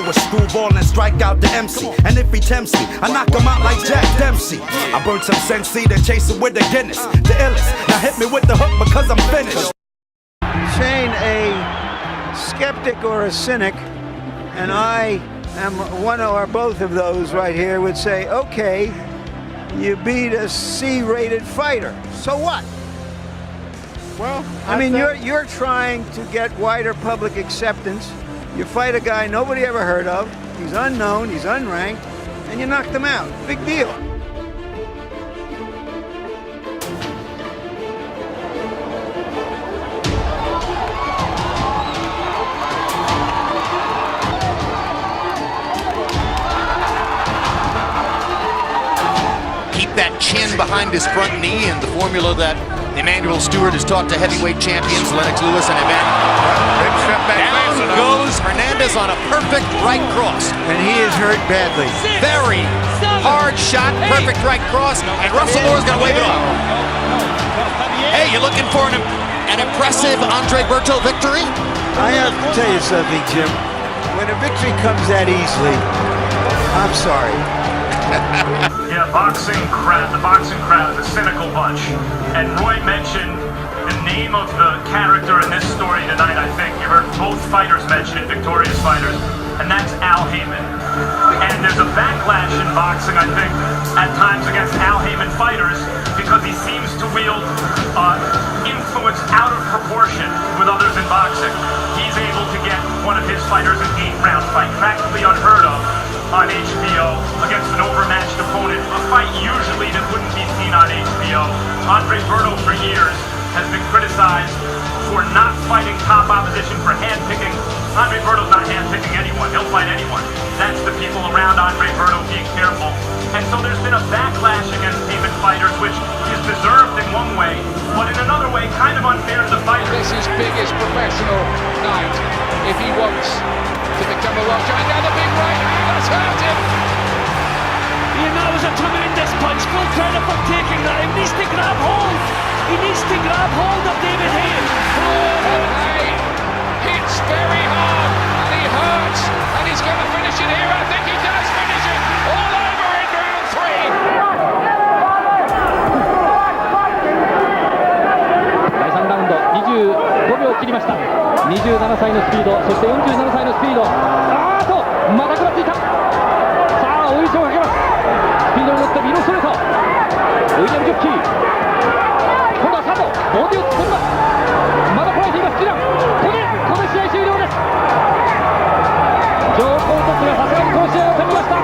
throw a screwball and strike out the MC. And if he tempts me, I knock him out like Jack Dempsey. I burn some Sensi, then chase it with the Guinness. The illest, now hit me with the hook because I'm finished. Shane, a skeptic or a cynic, and I am one or both of those right here, would say, okay, you beat a C-rated fighter, so what? Well, I mean, you're trying to get wider public acceptance. You fight a guy nobody ever heard of, he's unknown, he's unranked, and you knocked him out. Big deal. Keep that chin behind his front knee, and the formula that Emmanuel Stewart has taught to heavyweight champions Lennox Lewis and Evan. Down goes Hernandez on a perfect right cross. And he is hurt badly. Very hard shot, perfect right cross, and Russell Moore's going to wave it off. Hey, you looking for an impressive Andre Berto victory? I have to tell you something, Jim. When a victory comes that easily, I'm sorry. Yeah, the boxing crowd is a cynical bunch. And Roy mentioned the name of the character in this story tonight. I think you heard both fighters mention it, victorious fighters, and that's Al Heyman. And there's a backlash in boxing, I think, at times against Al Heyman fighters because he seems to wield influence out of proportion with others in boxing. He's able to get one of his fighters an 8-round fight, practically unheard of on HBO against an overmatched opponent, a fight usually that wouldn't be seen on HBO. Andre Berto for years has been criticized for not fighting top opposition, for handpicking. Andre Berto's not handpicking anyone, he'll fight anyone. That's the people around Andre Berto being careful. And so there's been a backlash against Heyman fighters, which is deserved in one way, but in another way kind of unfair to the fighter. This is his biggest professional night if he wants to become a world champion. Now the big right hand has hurt him. Ian, that was a tremendous punch. Full credit for taking that. He needs to grab hold. He needs to grab hold of David Hayes. And Hay hits very hard, and he hurts, and he's going to finish it here. I think he does finish it all over in round 3. 第3ラウンド25秒切りました。27歳のスピード、そして47歳のスピード。また食らっていた。さあ追い上をかけます。スピードに乗ってミロストレート。ウィリアム・ジョッキー、今度は佐藤ボディを突っ込みます。まだ捉えています。ここで試合終了です。ジョー・コートスがさすがにこの試合を取りました。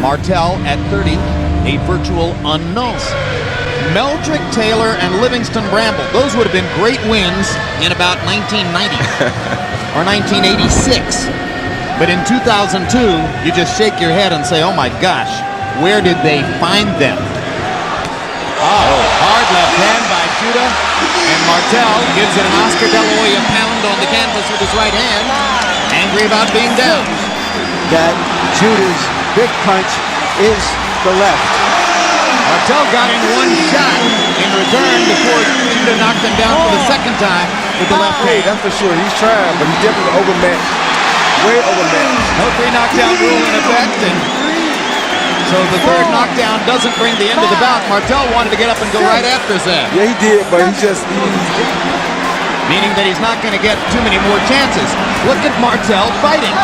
Martel at 30, a virtual unknown. Meldrick Taylor and Livingston Bramble, those would have been great wins in about 1990 or 1986. But in 2002, you just shake your head and say, oh my gosh, where did they find them? Oh, hard left hand by Judah, and Martel gives it an Oscar De La Hoya pound on the canvas with his right hand, angry about being down. That Judah's big punch is the left. Martel got in one shot in return before Judah knocked him down for the second time with the left hand. That's for sure. He's trying, but he's definitely overmatched. Way overmatched. No 3-knockdown rule in effect, and so the third knockdown doesn't bring the end of the bout. Martel wanted to get up and go right after Zeb. Yeah, he did, but he just... Meaning that he's not going to get too many more chances. Look at Martel fighting.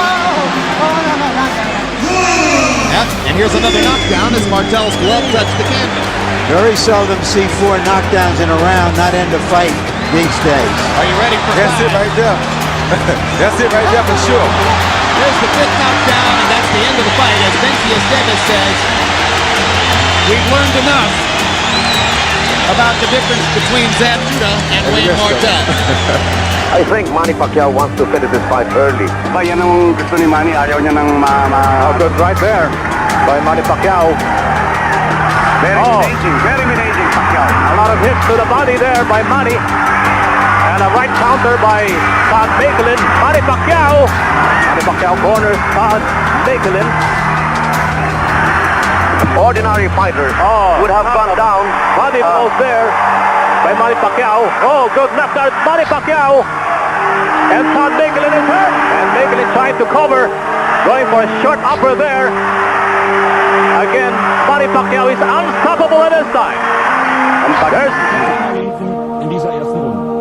Yep, and here's another knockdown as Martel's glove touched the canvas. Very seldom see 4 knockdowns in a round, not end a fight these days. Are you ready for That's it right there. That's it right there for sure. There's the 5th knockdown, and that's the end of the fight. As Vinci Esteves says, we've learned enough about the difference between Zab Judah and Wayne Martel. I think Manny Pacquiao wants to finish this fight early. Yan ang gusto ni Manny, ayaw niya ng Good right there by Manny Pacquiao. Very managing Pacquiao. A lot of hits to the body there by Manny. And a right counter by Todd Makelin. Manny Pacquiao corners Todd Makelin. Ordinary fighter would have gone down. Body blows there by Manny Pacquiao. Oh, good left out, Manny Pacquiao. And Todd Makelin is hurt. And Makelin trying to cover. Going for a short upper there. Again, Manny Pacquiao is unstoppable at this time. In dieser ersten Runde.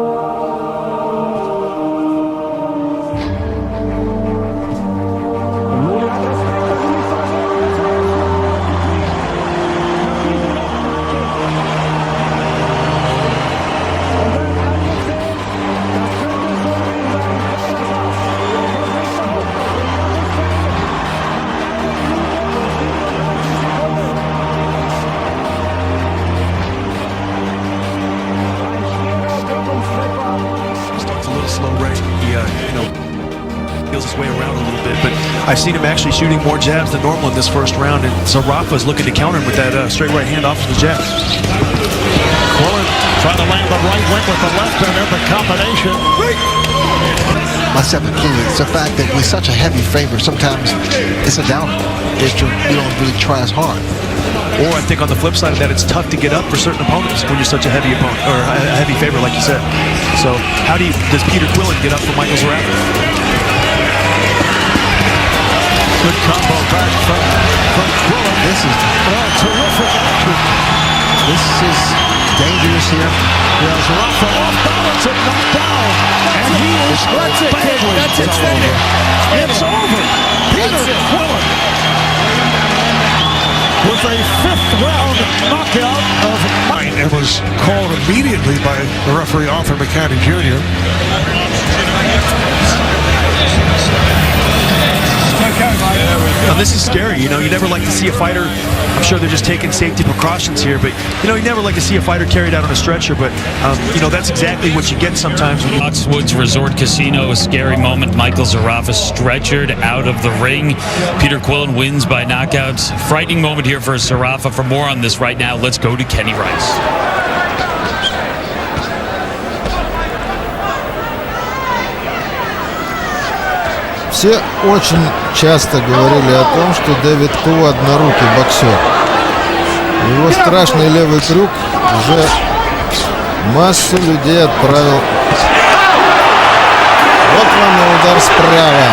Feels his way around a little bit, but I've seen him actually shooting more jabs than normal in this first round, and Zarafa's looking to counter him with that straight right hand off of the jab. Quillen trying to land the right wing with the left and then the combination. Myself included, it's the fact that we're such a heavy favorite, sometimes it's a downer. You don't really try as hard. Or I think on the flip side of that, it's tough to get up for certain opponents when you're such a heavy opponent, or a heavy favorite, like you said. So does Peter Quillen get up for Michael Zarafa? Good combo back from Quillen. This is terrific action. This is dangerous here. Yeah, Zarafa off balance and knocked down. And he is badly. That's extended. It's over. Peter Quillen with a 5th round knockout of mine. It was called immediately by the referee Arthur McCanny Jr. Now this is scary, you never like to see a fighter, I'm sure they're just taking safety precautions here, but you never like to see a fighter carried out on a stretcher, but that's exactly what you get sometimes when you... Foxwoods Resort Casino, a scary moment. Michael Zarafa stretchered out of the ring. Peter Quillen wins by knockouts. Frightening moment here for Zarafa. For more on this right now, let's go to Kenny Rice. Все очень часто говорили о том, что Дэвид Ку однорукий боксер. Его страшный левый крюк уже массу людей отправил. Вот вам и удар справа.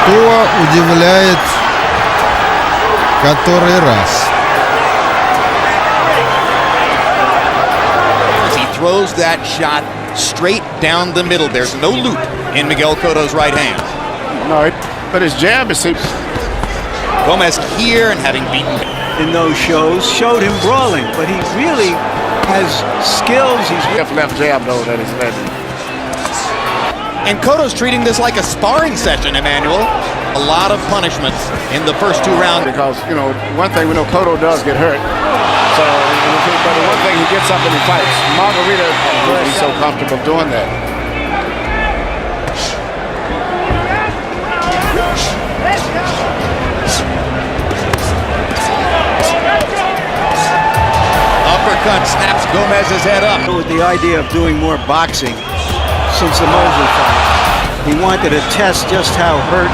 Туа удивляет который раз. He throws that shot straight down the middle. There's no loop in Miguel Cotto's right hand. No, but his jab is... Gomez here and having beaten in those shows showed him brawling, but he really has skills. He's left jab though that is legendary. And Cotto's treating this like a sparring session, Emmanuel. A lot of punishments in the first 2 rounds. Because, one thing we know, Cotto does get hurt. So, but the one thing, he gets up and he fights. Margarita wouldn't be so comfortable doing that. Uppercut snaps Gomez's head up. With the idea of doing more boxing since the Mosley fight. He wanted to test just how hurt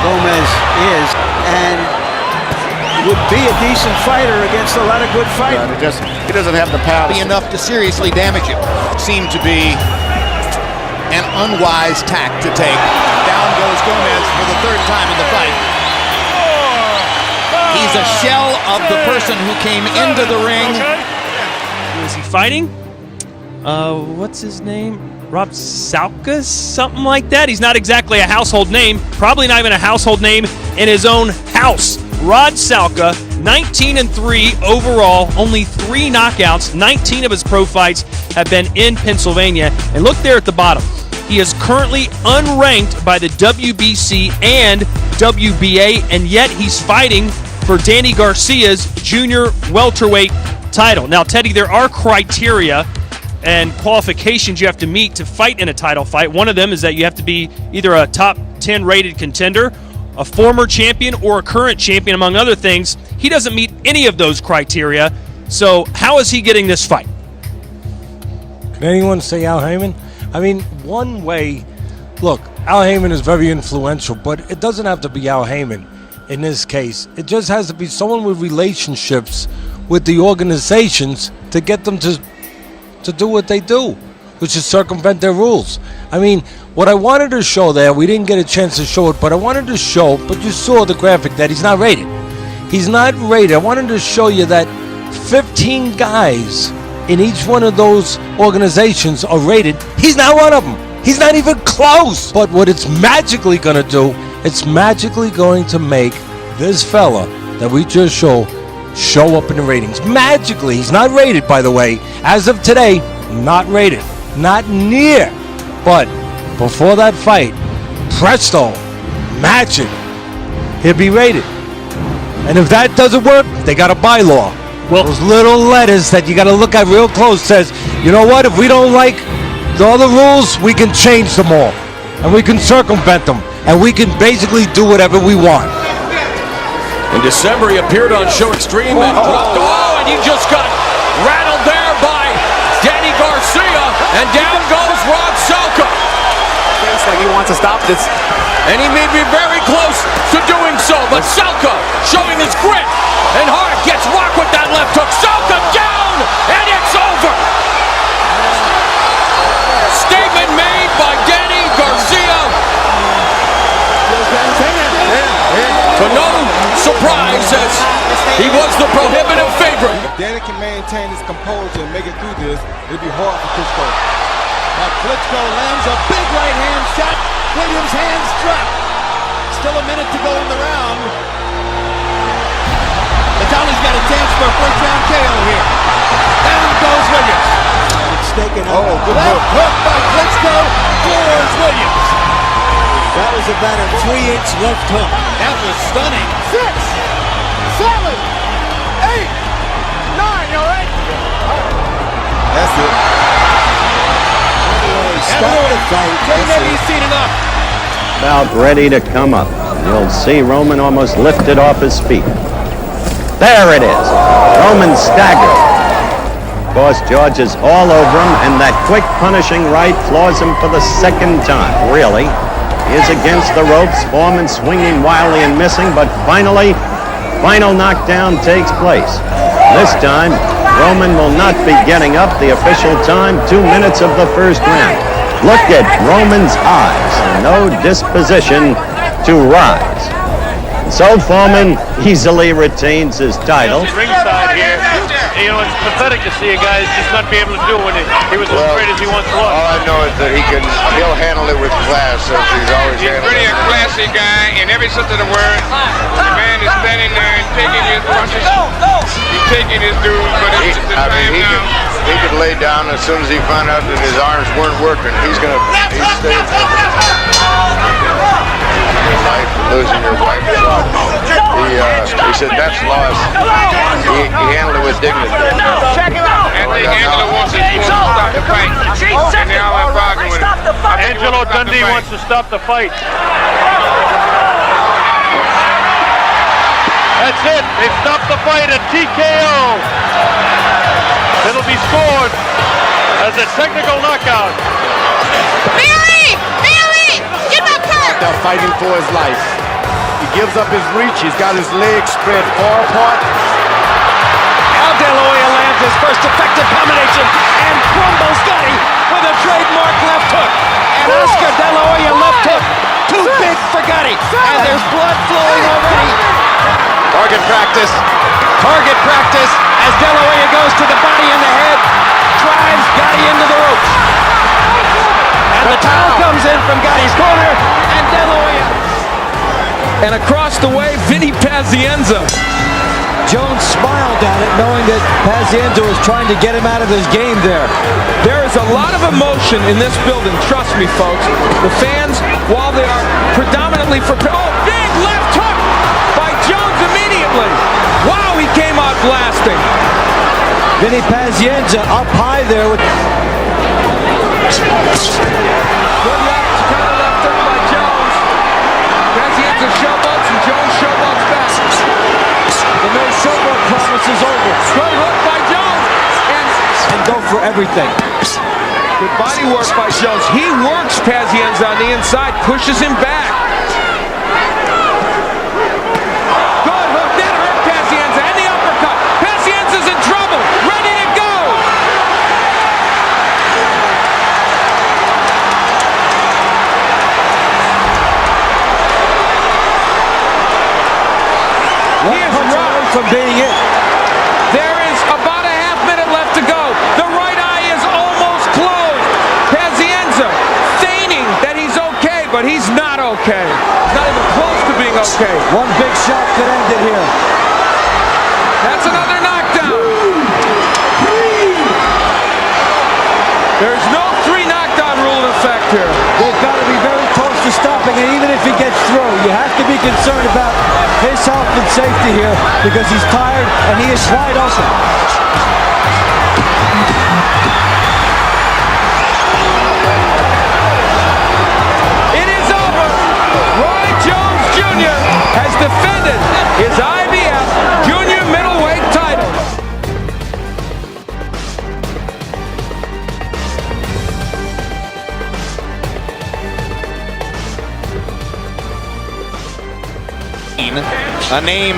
Gomez is and would be a decent fighter against a lot of good fighters. He doesn't have the power. Be enough to seriously damage him. Seemed to be an unwise tack to take. Down goes Gomez for the 3rd time in the fight. He's a shell of the person who came into the ring. Who is he fighting? What's his name? Rob Salka, something like that. He's not exactly a household name, probably not even a household name in his own house. Rod Salka, 19-3 overall, only 3 knockouts. 19 of his pro fights have been in Pennsylvania. And look there at the bottom. He is currently unranked by the WBC and WBA, and yet he's fighting for Danny Garcia's junior welterweight title. Now, Teddy, there are criteria and qualifications you have to meet to fight in a title fight. One of them is that you have to be either a top 10 rated contender, a former champion, or a current champion, among other things. He doesn't meet any of those criteria. So how is he getting this fight? Can anyone say Al Heyman? I mean, one way, look, Al Heyman is very influential, but it doesn't have to be Al Heyman in this case. It just has to be someone with relationships with the organizations to get them to do what they do, which is circumvent their rules. I mean, what I wanted to show there, we didn't get a chance to show it, but I wanted to show, but you saw the graphic that he's not rated. He's not rated. I wanted to show you that 15 guys in each one of those organizations are rated. He's not one of them. He's not even close. But what it's magically going to do, it's magically going to make this fella that we just show up in the ratings. Magically. He's not rated, by the way. As of today, not rated. Not near. But before that fight, presto, magic, he'll be rated. And if that doesn't work, they got a bylaw. Well, those little letters that you got to look at real close says, you know what, if we don't like all the rules, we can change them all. And we can circumvent them. And we can basically do whatever we want. In December, he appeared on Show Extreme and dropped. Oh, and he just got rattled there by Danny Garcia. And down goes Rod Salka. Feels like he wants to stop this. And he may be very close to doing so. But Salka showing his grit. And Hart gets rocked with that left hook. Salka down, and it's over. Statement made by Danny Garcia. To no surprise, as he was the prohibitive favorite. If Danny can maintain his composure and make it through this, it'll be hard for Klitschko. Now Klitschko lands a big right hand shot. Williams' hands drop. Still a minute to go in the round. Natali's got a chance for a first round KO here. Down goes Williams. It's taken out. Left hook by Klitschko. Floors Williams. That was about a 3-inch left hook. That was stunning. 6, 7, 8, 9, you all right? That's it. Start the fight. He's seen enough. About ready to come up. You'll see Roman almost lifted off his feet. There it is. Roman staggered. Of course, George is all over him, and that quick punishing right floors him for the second time. Really. He is against the ropes, Foreman swinging wildly and missing, but final knockdown takes place. This time, Roman will not be getting up. The official time, 2 minutes of the first round. Look at Roman's eyes. No disposition to rise. So Foreman easily retains his title. Ringside here, you know, it's pathetic to see a guy just not be able to do it when he was as great as he once was. All I know is that he'll handle it with class, as he's always handled it. He's pretty a classy guy in every sense of the word. The man is standing there and taking his punches. He's taking his dues, but it's the time now. He could lay down as soon as he found out that his arms weren't working. He's staying there. Life, losing your wife. He said that's loss. He handled it with dignity. Anthony Angelo wants to stop the fight. And they all have bargained with him. Angelo Dundee wants to stop the fight. That's it. They stopped the fight at TKO. It'll be scored as a technical knockout. Mary! Get up her! They're fighting for his life. He gives up his reach. He's got his legs spread far apart. Al De La Hoya lands his first effective combination and crumbles Gotti with a trademark left hook. And Oscar De La Hoya left hook. Too big for Gotti. And there's blood flowing already. Target practice as De La Hoya goes to the body and the head, drives Gotti into the ropes. and across the way, Vinny Pazienza. Jones smiled at it, knowing that Pazienza was trying to get him out of his game there. There is a lot of emotion in this building, trust me, folks. The fans, while they are predominantly for... Oh, big left hook by Jones immediately. Wow, he came out blasting. Vinny Pazienza up high there with... Good left, kind of left hook by Jones. Pazienza showboats and Jones showboats back. The no showboat promise is over. Good hook by Jones. And go for everything. Good body work by Jones. He works Pazienza on the inside, pushes him back. Good hook, that hurt Pazienza, and the uppercut. Pazienza's in trouble, ready to go. He is rocked from being it. There is about a half minute left to go. The right eye is almost closed. Pazienza feigning that he's okay, but he's not okay. He's not even close to being okay. One big shot could end it here. That's another knockdown. There's no 3 knockdown rule in effect here. They've got to be very close to stopping, and even if he gets through, you have to be concerned about his health and safety here because he's tired and he is wide open. It is over. Roy Jones Jr. has defended his IBF junior middleweight title. A name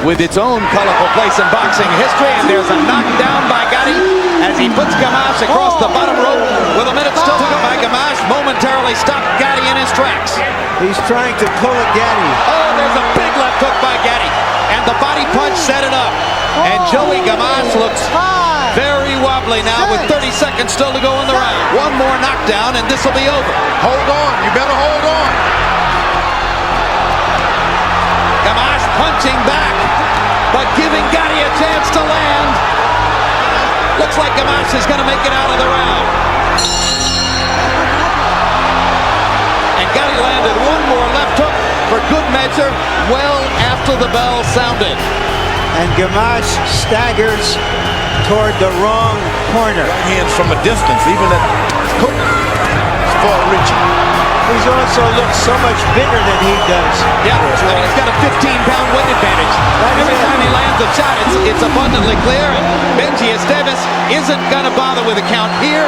with its own colorful place in boxing history, and there's a knockdown by Gotti as he puts Gamache across the bottom rope with a minute still to go. By Gamache momentarily stopped Gotti in his tracks. He's trying to pull a Gotti. Oh, there's a big left hook by Gotti, and the body punch set it up. And Joey Gamache looks very wobbly now with 30 seconds still to go in the round. One more knockdown, and this will be over. Hold on. You better hold on. Gamache punching back, but giving Gotti a chance to land. Looks like Gamache is going to make it out of the round. And Gotti landed one more left hook for good measure well after the bell sounded. And Gamache staggers toward the wrong corner. Hands from a distance, even at for Richie. He's also looks so much bigger than he does. Yeah, I mean, he's got a 15-pound weight advantage. Every time he lands a shot, it's abundantly clear. And Benji Esteves isn't going to bother with a count here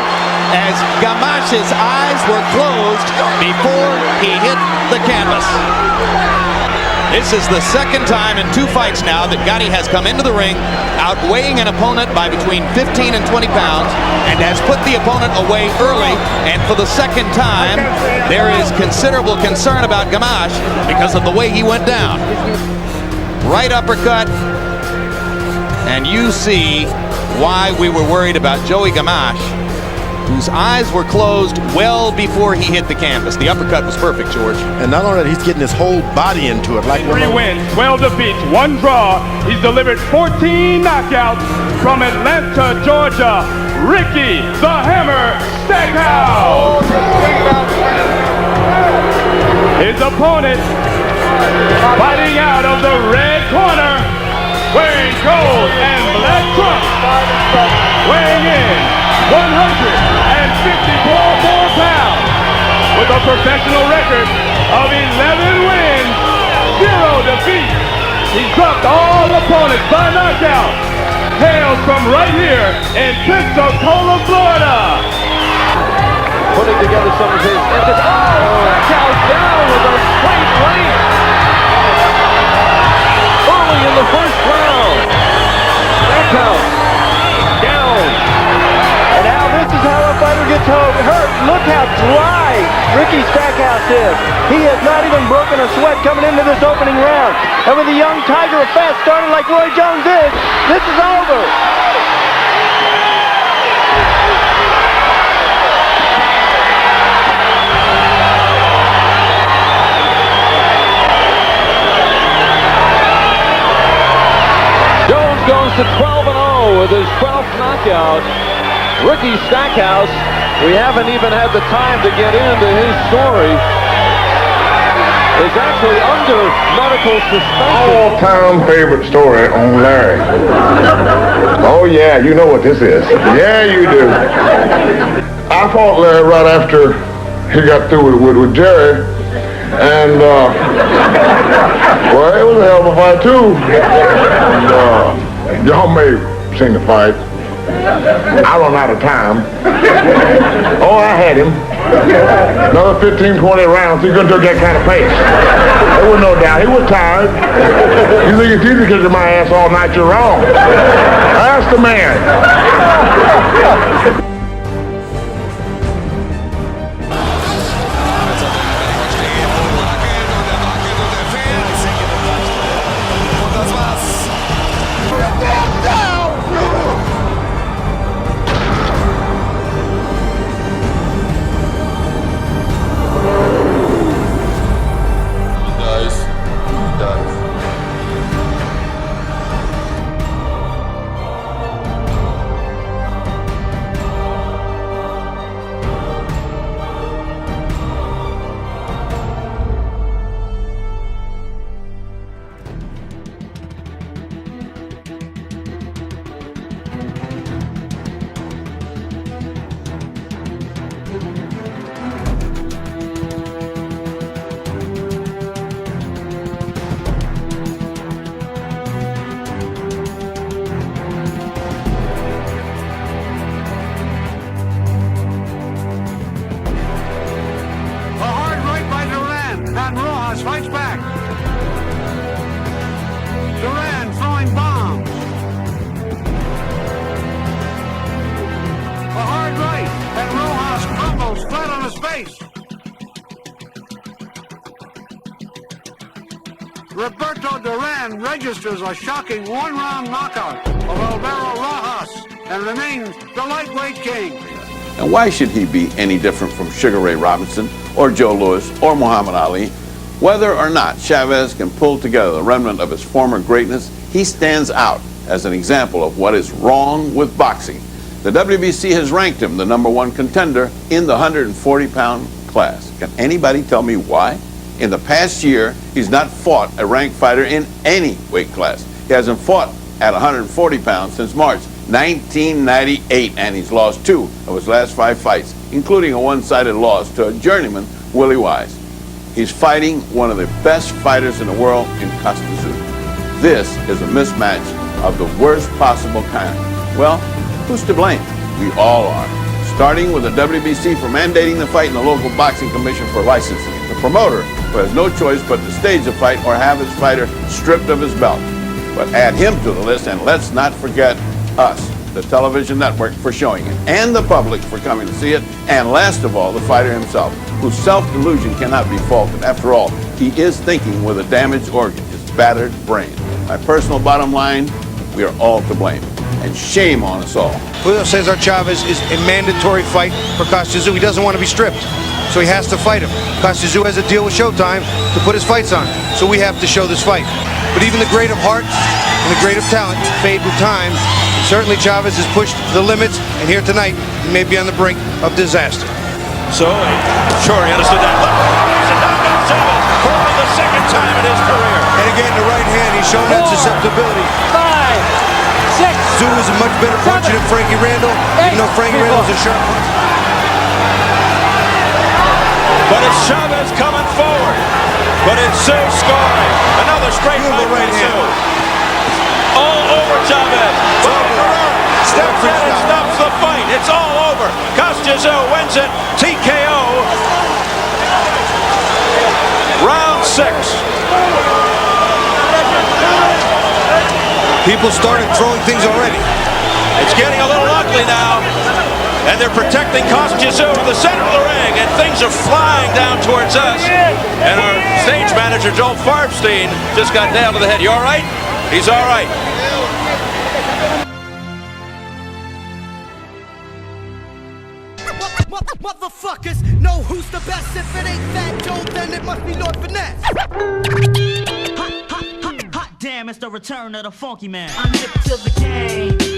as Gamache's eyes were closed before he hit the canvas. This is the second time in 2 fights now that Gotti has come into the ring outweighing an opponent by between 15 and 20 pounds and has put the opponent away early. And for the second time, there is considerable concern about Gamache because of the way he went down. Right uppercut, and you see why we were worried about Joey Gamache, whose eyes were closed well before he hit the canvas. The uppercut was perfect, George. And not only that, he's getting his whole body into it. Like 3 wins, 12 defeats, 1 draw. He's delivered 14 knockouts from Atlanta, Georgia. Ricky the Hammer Stackhouse. His opponent fighting out of the red corner, wearing gold and black trunks, weighing in 154 pounds with a professional record of 11 wins, 0 defeats. He dropped all opponents by knockout. Hails from right here in Pensacola, Florida. Putting together some of his... Stackhouse down with a straight right. Early in the first round. Stackhouse down. And now this is how a fighter gets hurt. Look how dry Ricky Stackhouse is. He has not even broken a sweat coming into this opening round. And with a young tiger of fast starting like Roy Jones is, this is over. to 12-0 with his 12th knockout. Ricky Stackhouse, we haven't even had the time to get into his story, is actually under medical suspension. All-time favorite story on Larry. Oh yeah, you know what this is. Yeah, you do. I fought Larry right after he got through with Jerry, and well, it was a hell of a fight too. And, y'all may have seen the fight. I run out of time. Oh, I had him. Another 15, 20 rounds, he couldn't take that kind of pace. There was no doubt. He was tired. You think it's easy kicking my ass all night, you're wrong. Ask the man. Fights back. Duran throwing bombs. A hard right, and Rojas crumbles flat on his face. Roberto Duran registers a shocking one-round knockout of Alvaro Rojas and remains the lightweight king. And why should he be any different from Sugar Ray Robinson or Joe Louis or Muhammad Ali? Whether or not Chavez can pull together the remnant of his former greatness, he stands out as an example of what is wrong with boxing. The WBC has ranked him the #1 contender in the 140-pound class. Can anybody tell me why? In the past year, he's not fought a ranked fighter in any weight class. He hasn't fought at 140 pounds since March 1998, and he's lost 2 of his last 5 fights, including a one-sided loss to a journeyman, Willie Wise. He's fighting one of the best fighters in the world in Costa Tzu. This is a mismatch of the worst possible kind. Well, who's to blame? We all are. Starting with the WBC for mandating the fight and the local boxing commission for licensing it. The promoter, who has no choice but to stage the fight or have his fighter stripped of his belt. But add him to the list, and let's not forget us, the television network, for showing it, and the public for coming to see it, and last of all, the fighter himself, whose self-delusion cannot be faulted. After all, he is thinking with a damaged organ, his battered brain. My personal bottom line, we are all to blame, and shame on us all. Julio Cesar Chavez is a mandatory fight for Costa Tzu. He doesn't want to be stripped, so he has to fight him. Costa Tzu has a deal with Showtime to put his fights on, so we have to show this fight. But even the great of heart and the great of talent fade with time. Certainly Chavez has pushed the limits, and here tonight, he may be on the brink of disaster. So, sure, he understood that. He's a knockout Chavez for only the second time in his career. And again, the right hand, he's shown that susceptibility. 5, 6. Tzu is a much better puncher than Frankie Randall, even though Frankie Randall's a sharp puncher. But it's Chavez coming forward. But it's Tzu scoring. Another straight fight by Tzu. All over Chavez. Steps in and stops the fight. It's all over. Costa Tzu wins it. TKO. Round 6. People started throwing things already. It's getting a little ugly now. And they're protecting Costa Tzu in the center of the ring. And things are flying down towards us. And our stage manager, Joel Farbstein, just got nailed to the head. You all right? He's all right. Motherfuckers know who's the best. If it ain't Fat Joe, then it must be Lord Finesse. Hot Damn, it's the return of the funky man. I'm hip to the game.